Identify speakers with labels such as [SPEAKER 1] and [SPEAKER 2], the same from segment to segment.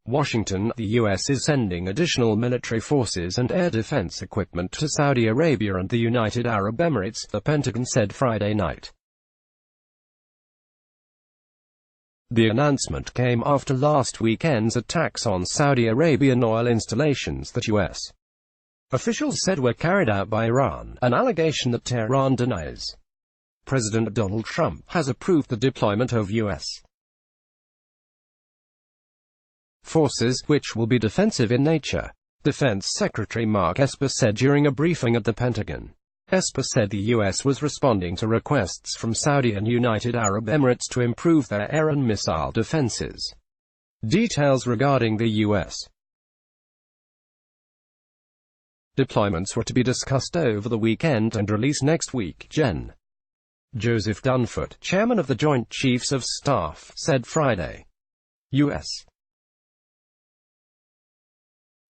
[SPEAKER 1] Washington: the U.S. is sending additional military forces and air defense equipment to Saudi Arabia and the United Arab Emirates, the Pentagon said Friday night. The announcement came after last weekend's attacks on Saudi Arabian oil installations that U.S. officials said were carried out by Iran, an allegation that Tehran denies. President Donald Trump has approved the deployment of U.S. forces, which will be defensive in nature, Defense Secretary Mark Esper said during a briefing at the Pentagon. Esper said the U.S. was responding to requests from Saudi and United Arab Emirates to improve their air and missile defenses. Details regarding the U.S. deployments were to be discussed over the weekend and released next week, Gen. Joseph Dunford, chairman of the Joint Chiefs of Staff, said Friday. U.S.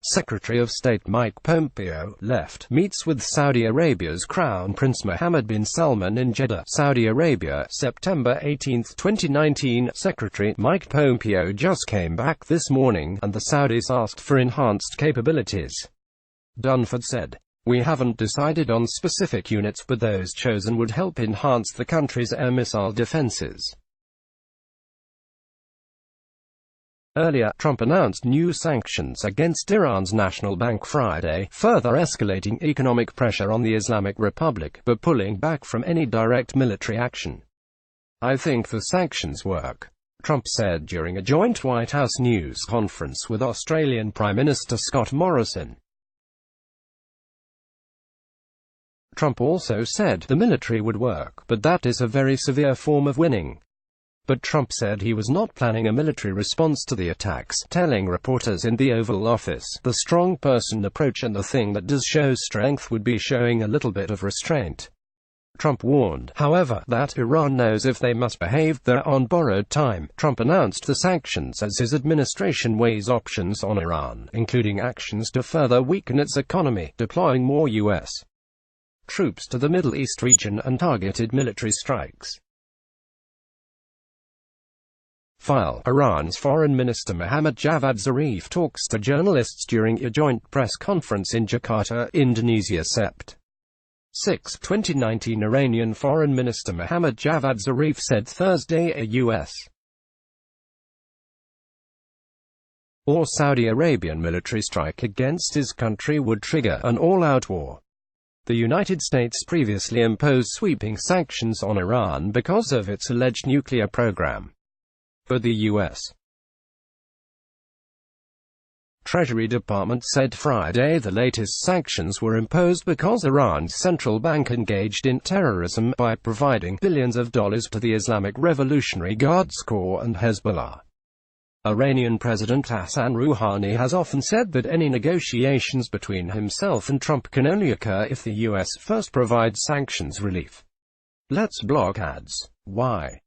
[SPEAKER 1] Secretary of State Mike Pompeo, left, meets with Saudi Arabia's Crown Prince Mohammed bin Salman in Jeddah, Saudi Arabia, September 18, 2019. Secretary Mike Pompeo just came back this morning, and the Saudis asked for enhanced capabilities. Dunford said, "We haven't decided on specific units, but those chosen would help enhance the country's air missile defenses." Earlier, Trump announced new sanctions against Iran's National Bank Friday, further escalating economic pressure on the Islamic Republic, but pulling back from any direct military action. "I think the sanctions work," Trump said during a joint White House news conference with Australian Prime Minister Scott Morrison. Trump also said the military would work, but that is a very severe form of winning. But Trump said he was not planning a military response to the attacks, telling reporters in the Oval Office, "The strong person approach and the thing that does show strength would be showing a little bit of restraint." Trump warned, however, that Iran knows if they must behave, they're on borrowed time. Trump announced the sanctions as his administration weighs options on Iran, including actions to further weaken its economy, deploying more U.S. troops to the Middle East region, and targeted military strikes. Iran's Foreign Minister Mohammad Javad Zarif talks to journalists during a joint press conference in Jakarta, Indonesia. Sept. 6, 2019. Iranian Foreign Minister Mohammad Javad Zarif said Thursday a U.S. or Saudi Arabian military strike against his country would trigger an all-out war. The United States previously imposed sweeping sanctions on Iran because of its alleged nuclear program. But the U.S. Treasury Department said Friday the latest sanctions were imposed because Iran's central bank engaged in terrorism by providing billions of dollars to the Islamic Revolutionary Guards Corps and Hezbollah. Iranian President Hassan Rouhani has often said that any negotiations between himself and Trump can only occur if the U.S. first provides sanctions relief. Let's block ads. Why?